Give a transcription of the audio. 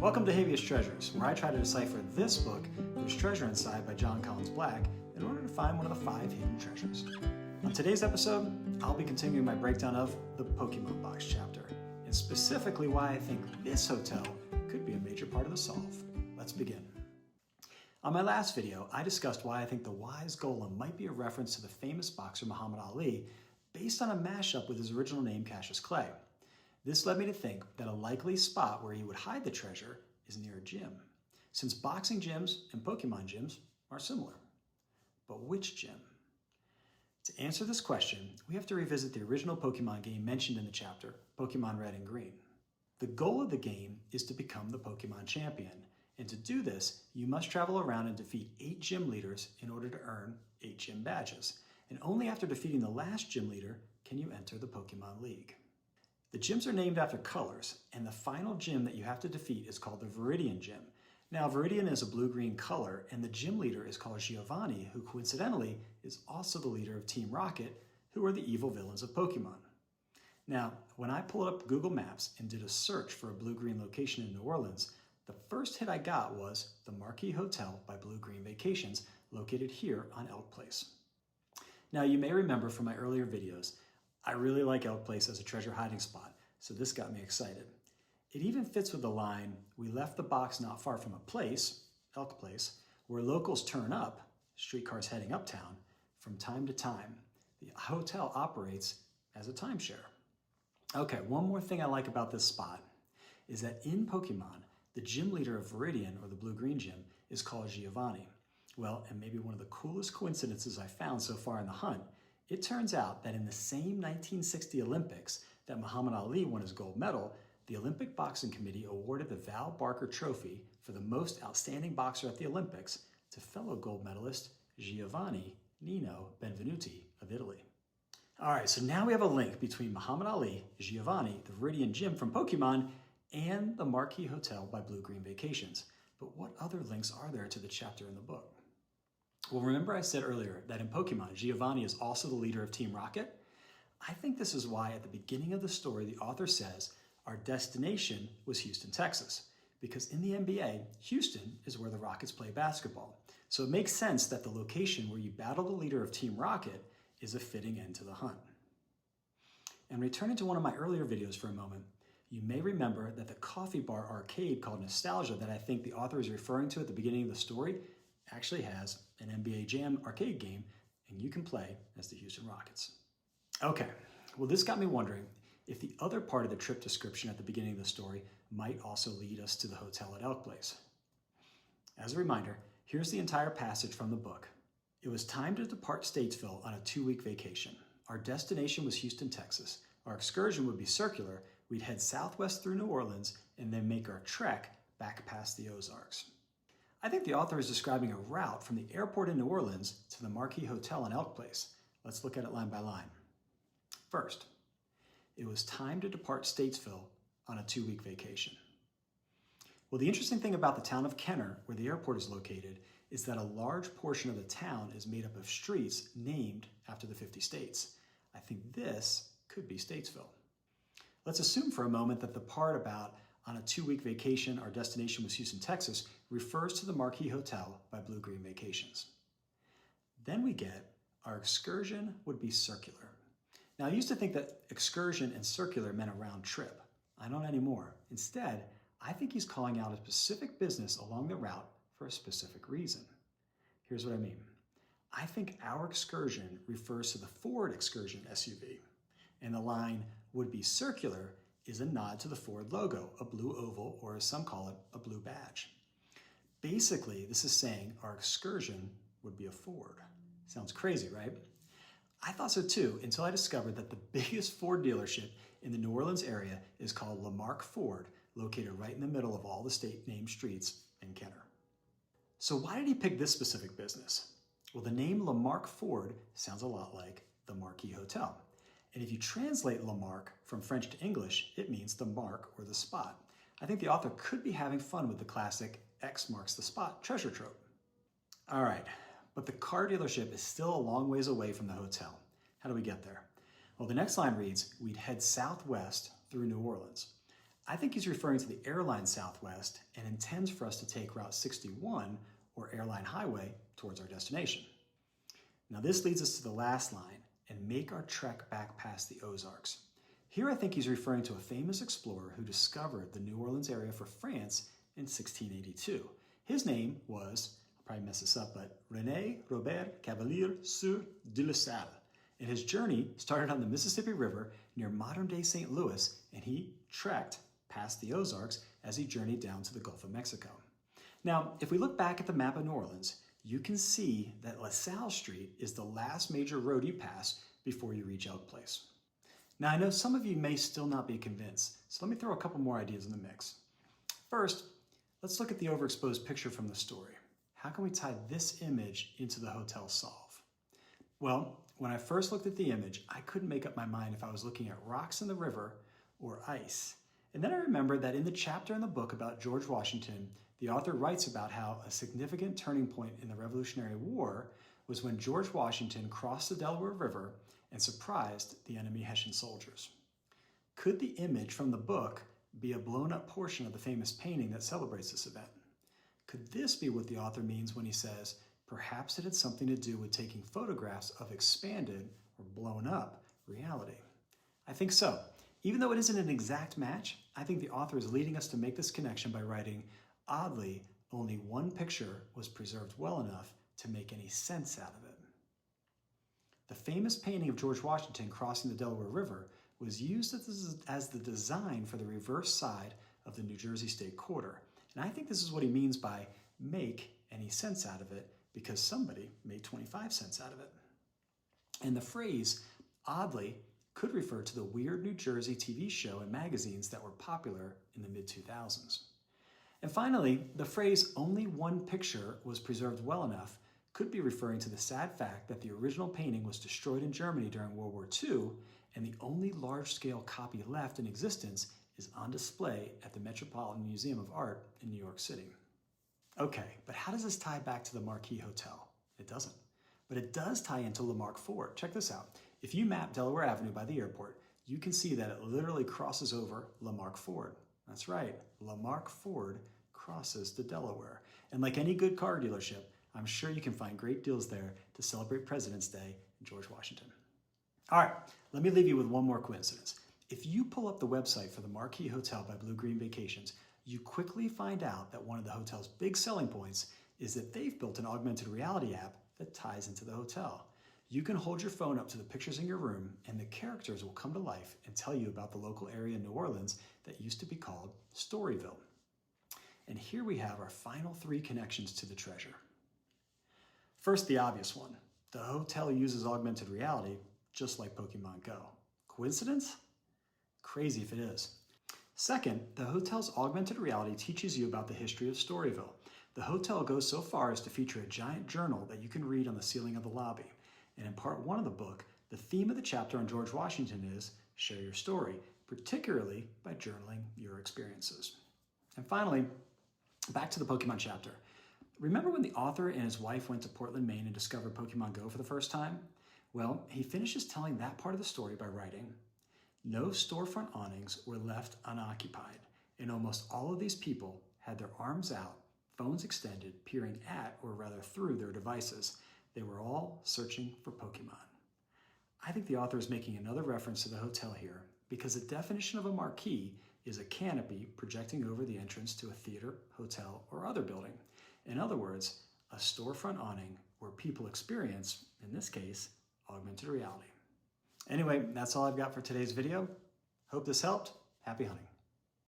Welcome to Habeas Treasures, where I try to decipher this book, There's Treasure Inside by Jon Collins Black, in order to find one of the 5 hidden treasures. On today's episode, I'll be continuing my breakdown of the Pokemon box chapter, and specifically why I think this hotel could be a major part of the solve. Let's begin. On my last video, I discussed why I think the Wise Golem might be a reference to the famous boxer Muhammad Ali, based on a mashup with his original name Cassius Clay. This led me to think that a likely spot where he would hide the treasure is near a gym, since boxing gyms and Pokemon gyms are similar. But which gym? To answer this question, we have to revisit the original Pokemon game mentioned in the chapter, Pokemon Red and Green. The goal of the game is to become the Pokemon champion, and to do this, you must travel around and defeat 8 gym leaders in order to earn 8 gym badges, and only after defeating the last gym leader can you enter the Pokemon League. The gyms are named after colors, and the final gym that you have to defeat is called the Viridian Gym. Now, Viridian is a blue-green color, and the gym leader is called Giovanni, who coincidentally is also the leader of Team Rocket, who are the evil villains of Pokemon. Now, when I pulled up Google Maps and did a search for a blue-green location in New Orleans, the first hit I got was the Marquee Hotel by BlueGreen Vacations, located here on Elk Place. Now, you may remember from my earlier videos, I really like Elk Place as a treasure hiding spot, so this got me excited. It even fits with the line, "We left the box not far from a place," Elk Place, where locals turn up, streetcars heading uptown, from time to time. The hotel operates as a timeshare. Okay, one more thing I like about this spot is that in Pokemon, the gym leader of Viridian, or the Blue-Green Gym, is called Giovanni. Well, and maybe one of the coolest coincidences I found so far in the hunt, it turns out that in the same 1960 Olympics that Muhammad Ali won his gold medal, the Olympic Boxing Committee awarded the Val Barker Trophy for the most outstanding boxer at the Olympics to fellow gold medalist Giovanni Nino Benvenuti of Italy. All right, so now we have a link between Muhammad Ali, Giovanni, the Viridian Gym from Pokemon, and the Marquee Hotel by BlueGreen Vacations. But what other links are there to the chapter in the book? Well, remember I said earlier that in Pokemon, Giovanni is also the leader of Team Rocket? I think this is why at the beginning of the story, the author says, our destination was Houston, Texas, because in the NBA, Houston is where the Rockets play basketball. So it makes sense that the location where you battle the leader of Team Rocket is a fitting end to the hunt. And returning to one of my earlier videos for a moment, you may remember that the coffee bar arcade called Nostalgia that I think the author is referring to at the beginning of the story actually has an NBA Jam arcade game, and you can play as the Houston Rockets. Okay, well, this got me wondering if the other part of the trip description at the beginning of the story might also lead us to the hotel at Elk Place. As a reminder, here's the entire passage from the book. It was time to depart Statesville on a 2-week vacation. Our destination was Houston, Texas. Our excursion would be circular. We'd head southwest through New Orleans and then make our trek back past the Ozarks. I think the author is describing a route from the airport in New Orleans to the Marquee Hotel in Elk Place. Let's look at it line by line. First, it was time to depart Statesville on a 2-week vacation. Well, the interesting thing about the town of Kenner, where the airport is located, is that a large portion of the town is made up of streets named after the 50 states. I think this could be Statesville. Let's assume for a moment that the part about on a 2-week vacation, our destination was Houston, Texas, refers to the Marquee Hotel by BlueGreen Vacations. Then we get our excursion would be circular. Now, I used to think that excursion and circular meant a round trip. I don't anymore. Instead, I think he's calling out a specific business along the route for a specific reason. Here's what I mean. I think our excursion refers to the Ford Excursion SUV, and the line would be circular is a nod to the Ford logo, a blue oval, or as some call it, a blue badge. Basically, this is saying our excursion would be a Ford. Sounds crazy, right? I thought so too, until I discovered that the biggest Ford dealership in the New Orleans area is called LaMarque Ford, located right in the middle of all the state-named streets in Kenner. So why did he pick this specific business? Well, the name LaMarque Ford sounds a lot like the Marquee Hotel. And if you translate LaMarque from French to English, it means the mark or the spot. I think the author could be having fun with the classic X marks the spot treasure trope. All right, but the car dealership is still a long ways away from the hotel. How do we get there? Well, the next line reads, we'd head southwest through New Orleans. I think he's referring to the airline Southwest and intends for us to take Route 61 or Airline Highway towards our destination. Now this leads us to the last line and make our trek back past the Ozarks. Here I think he's referring to a famous explorer who discovered the New Orleans area for France in 1682. His name was, I'll probably mess this up, but René Robert Cavelier sur de la Salle. And his journey started on the Mississippi River near modern-day St. Louis, and he trekked past the Ozarks as he journeyed down to the Gulf of Mexico. Now, if we look back at the map of New Orleans, you can see that LaSalle Street is the last major road you pass before you reach Elk Place. Now, I know some of you may still not be convinced, so let me throw a couple more ideas in the mix. First, let's look at the overexposed picture from the story. How can we tie this image into the hotel solve? Well, when I first looked at the image, I couldn't make up my mind if I was looking at rocks in the river or ice. And then I remembered that in the chapter in the book about George Washington, the author writes about how a significant turning point in the Revolutionary War was when George Washington crossed the Delaware River and surprised the enemy Hessian soldiers. Could the image from the book be a blown up portion of the famous painting that celebrates this event? Could this be what the author means when he says, perhaps it had something to do with taking photographs of expanded or blown up reality? I think so. Even though it isn't an exact match, I think the author is leading us to make this connection by writing, oddly, only one picture was preserved well enough to make any sense out of it. The famous painting of George Washington crossing the Delaware River was used as the design for the reverse side of the New Jersey State Quarter. And I think this is what he means by make any sense out of it, because somebody made 25 cents out of it. And the phrase, oddly, could refer to the weird New Jersey TV show and magazines that were popular in the mid-2000s. And finally, the phrase, only one picture was preserved well enough, could be referring to the sad fact that the original painting was destroyed in Germany during World War II, and the only large-scale copy left in existence is on display at the Metropolitan Museum of Art in New York City. Okay, but how does this tie back to the Marquee Hotel? It doesn't. But it does tie into LaMarque Ford. Check this out. If you map Delaware Avenue by the airport, you can see that it literally crosses over LaMarque Ford. That's right, LaMarque Ford crosses to Delaware. And like any good car dealership, I'm sure you can find great deals there to celebrate President's Day in George Washington. All right, let me leave you with one more coincidence. If you pull up the website for the Marquee Hotel by BlueGreen Vacations, you quickly find out that one of the hotel's big selling points is that they've built an augmented reality app that ties into the hotel. You can hold your phone up to the pictures in your room and the characters will come to life and tell you about the local area in New Orleans that used to be called Storyville. And here we have our final three connections to the treasure. First, the obvious one. The hotel uses augmented reality just like Pokemon Go. Coincidence? Crazy if it is. Second, the hotel's augmented reality teaches you about the history of Storyville. The hotel goes so far as to feature a giant journal that you can read on the ceiling of the lobby. And in part one of the book, the theme of the chapter on George Washington is share your story, particularly by journaling your experiences. And finally, back to the Pokemon chapter. Remember when the author and his wife went to Portland, Maine and discovered Pokemon Go for the first time? Well, he finishes telling that part of the story by writing, no storefront awnings were left unoccupied, and almost all of these people had their arms out, phones extended, peering at, or rather through their devices. They were all searching for Pokemon. I think the author is making another reference to the hotel here because the definition of a marquee is a canopy projecting over the entrance to a theater, hotel, or other building. In other words, a storefront awning where people experience, in this case, augmented reality. Anyway, that's all I've got for today's video. Hope this helped. Happy hunting.